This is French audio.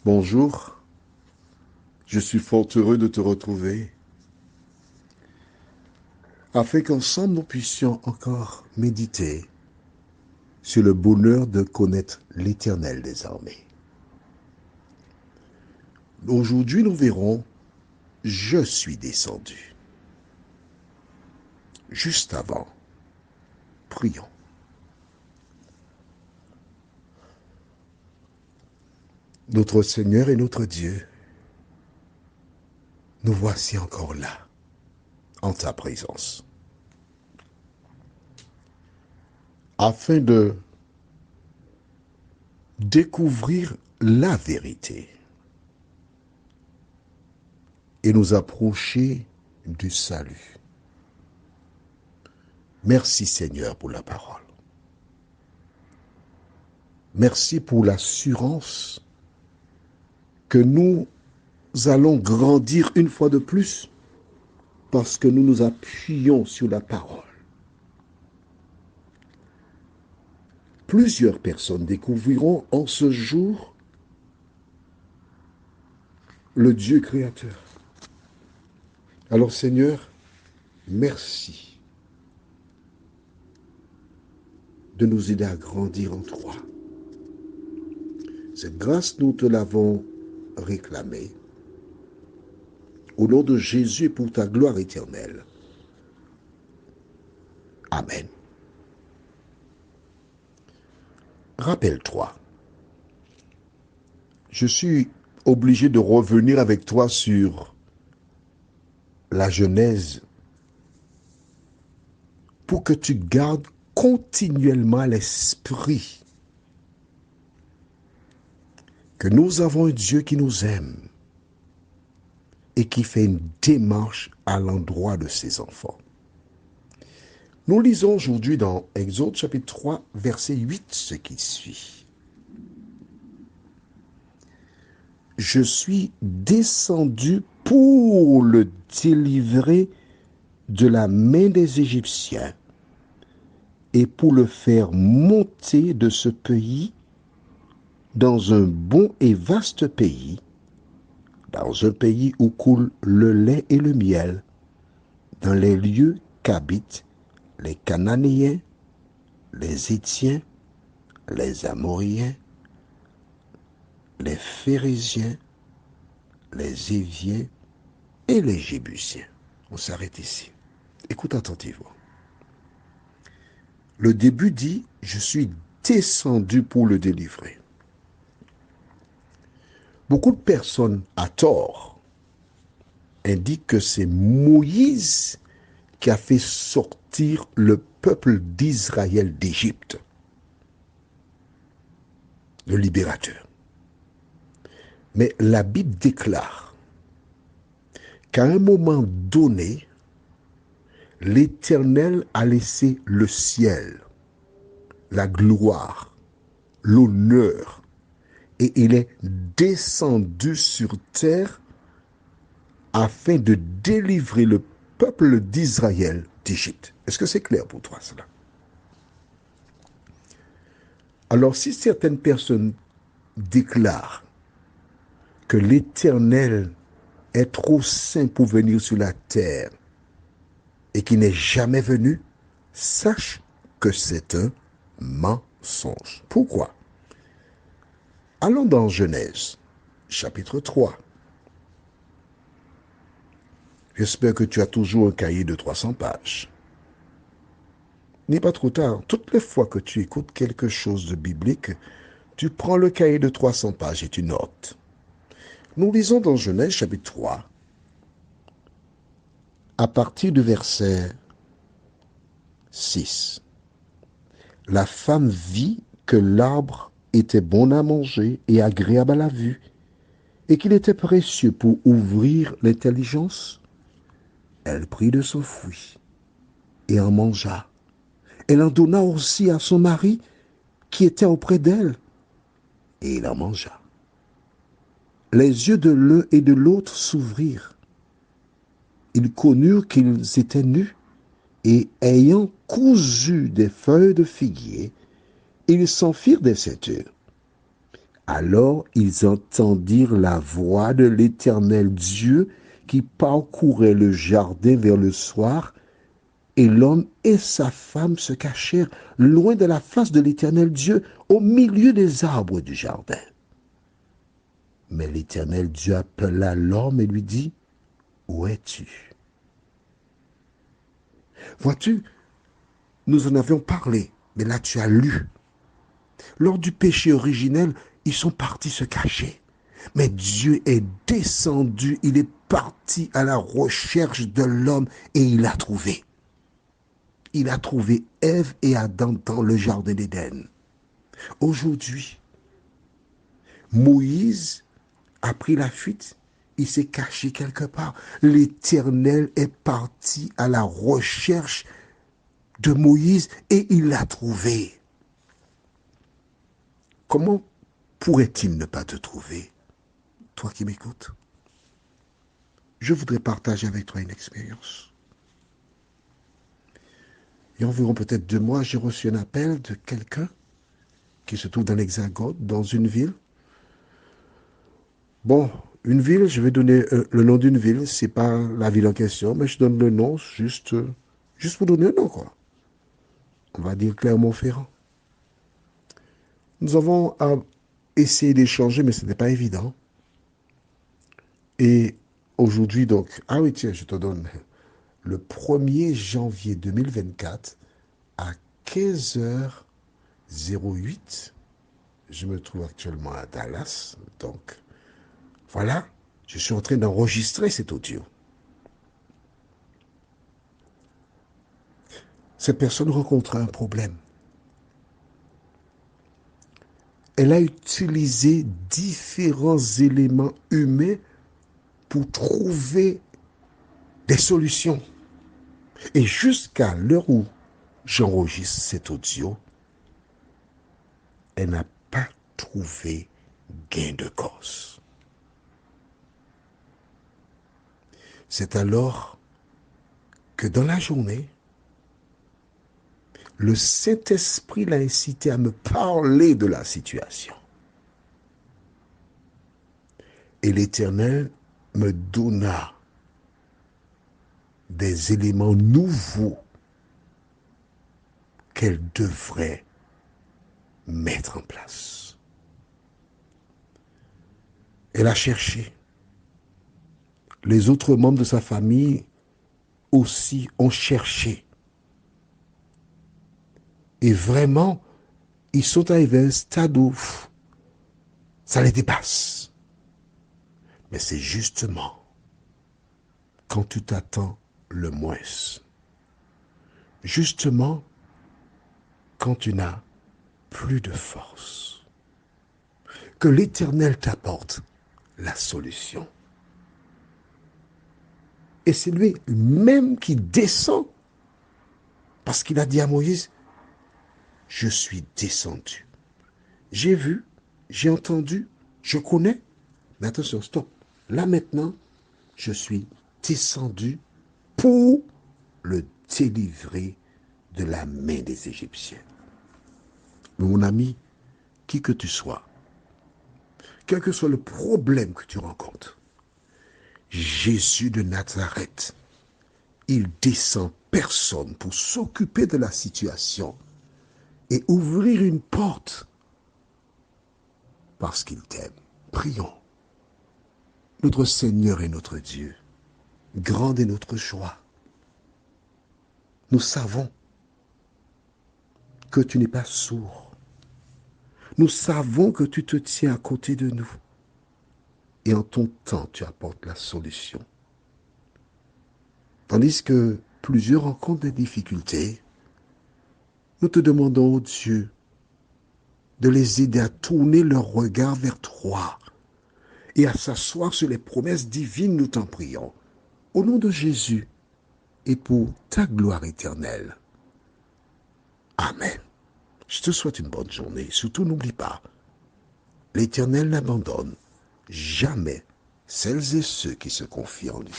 Bonjour, je suis fort heureux de te retrouver, afin qu'ensemble nous puissions encore méditer sur le bonheur de connaître l'Éternel des armées. Aujourd'hui, nous verrons « Je suis descendu ». Juste avant, prions. Notre Seigneur et notre Dieu, nous voici encore là, en ta présence, afin de découvrir la vérité et nous approcher du salut. Merci Seigneur pour la parole. Merci pour l'assurance que nous allons grandir une fois de plus parce que nous nous appuyons sur la parole. Plusieurs personnes découvriront en ce jour le Dieu créateur. Alors Seigneur, merci de nous aider à grandir en toi. Cette grâce, nous te l'avons réclamée. Au nom de Jésus et pour ta gloire éternelle. Amen. Rappelle-toi, je suis obligé de revenir avec toi sur la Genèse pour que tu gardes continuellement à l'esprit que nous avons un Dieu qui nous aime et qui fait une démarche à l'endroit de ses enfants. Nous lisons aujourd'hui dans Exode chapitre 3, verset 8, ce qui suit. Je suis descendu pour le délivrer de la main des Égyptiens et pour le faire monter de ce pays dans un bon et vaste pays, dans un pays où coule le lait et le miel, dans les lieux qu'habitent les Cananéens, les Hétiens, les Amoriens, les Phérésiens, les Éviens et les Jébusiens. On s'arrête ici. Écoute attentivement. Le début dit « Je suis descendu pour le délivrer ». Beaucoup de personnes, à tort, indiquent que c'est Moïse qui a fait sortir le peuple d'Israël d'Égypte, le libérateur. Mais la Bible déclare qu'à un moment donné, l'Éternel a laissé le ciel, la gloire, l'honneur, et il est descendu sur terre afin de délivrer le peuple d'Israël d'Égypte. Est-ce que c'est clair pour toi cela? Alors si certaines personnes déclarent que l'Éternel est trop saint pour venir sur la terre et qu'il n'est jamais venu, sache que c'est un mensonge. Pourquoi? Allons dans Genèse, chapitre 3. J'espère que tu as toujours un cahier de 300 pages. Il n'est pas trop tard. Toutes les fois que tu écoutes quelque chose de biblique, tu prends le cahier de 300 pages et tu notes. Nous lisons dans Genèse, chapitre 3, à partir du verset 6. La femme vit que l'arbre était bon à manger et agréable à la vue, et qu'il était précieux pour ouvrir l'intelligence. Elle prit de son fruit et en mangea. Elle en donna aussi à son mari qui était auprès d'elle, et il en mangea. Les yeux de l'un et de l'autre s'ouvrirent. Ils connurent qu'ils étaient nus, et ayant cousu des feuilles de figuier, ils s'en firent des ceintures. Alors ils entendirent la voix de l'Éternel Dieu qui parcourait le jardin vers le soir, et l'homme et sa femme se cachèrent loin de la face de l'Éternel Dieu, au milieu des arbres du jardin. Mais l'Éternel Dieu appela l'homme et lui dit, où es-tu? Vois-tu, nous en avions parlé, mais là tu as lu. Lors du péché originel, ils sont partis se cacher. Mais Dieu est descendu, il est parti à la recherche de l'homme et il l'a trouvé. Il a trouvé Ève et Adam dans le jardin d'Éden. Aujourd'hui, Moïse a pris la fuite, il s'est caché quelque part. L'Éternel est parti à la recherche de Moïse et il l'a trouvé. Comment pourrait-il ne pas te trouver, toi qui m'écoutes? Je voudrais partager avec toi une expérience. Il y a environ peut-être 2 mois, j'ai reçu un appel de quelqu'un qui se trouve dans l'Hexagone, dans une ville. Bon, une ville, je vais donner le nom d'une ville, c'est pas la ville en question, mais je donne le nom juste pour donner un nom, quoi. On va dire Clermont-Ferrand. Nous avons essayé d'échanger, mais ce n'était pas évident. Et aujourd'hui, donc, ah oui, tiens, je te donne le 1er janvier 2024 à 15h08. Je me trouve actuellement à Dallas. Donc, voilà, je suis en train d'enregistrer cet audio. Cette personne rencontre un problème. Elle a utilisé différents éléments humains pour trouver des solutions. Et jusqu'à l'heure où j'enregistre cet audio, elle n'a pas trouvé gain de cause. C'est alors que dans la journée, le Saint-Esprit l'a incité à me parler de la situation. Et l'Éternel me donna des éléments nouveaux qu'elle devrait mettre en place. Elle a cherché. Les autres membres de sa famille aussi ont cherché. Et vraiment, ils sont arrivés à un stade où ça les dépasse. Mais c'est justement quand tu t'attends le moins. Justement quand tu n'as plus de force. Que l'Éternel t'apporte la solution. Et c'est lui même qui descend. Parce qu'il a dit à Moïse, je suis descendu. J'ai vu, j'ai entendu, je connais. Mais attention, stop. Là maintenant, je suis descendu pour le délivrer de la main des Égyptiens. Mon ami, qui que tu sois, quel que soit le problème que tu rencontres, Jésus de Nazareth, il descend personne pour s'occuper de la situation et ouvrir une porte parce qu'il t'aime. Prions. Notre Seigneur et notre Dieu, grand est notre joie. Nous savons que tu n'es pas sourd. Nous savons que tu te tiens à côté de nous. Et en ton temps, tu apportes la solution. Tandis que plusieurs rencontrent des difficultés, nous te demandons, oh Dieu, de les aider à tourner leur regard vers toi et à s'asseoir sur les promesses divines, nous t'en prions. Au nom de Jésus et pour ta gloire éternelle. Amen. Je te souhaite une bonne journée. Surtout, n'oublie pas, l'Éternel n'abandonne jamais celles et ceux qui se confient en lui.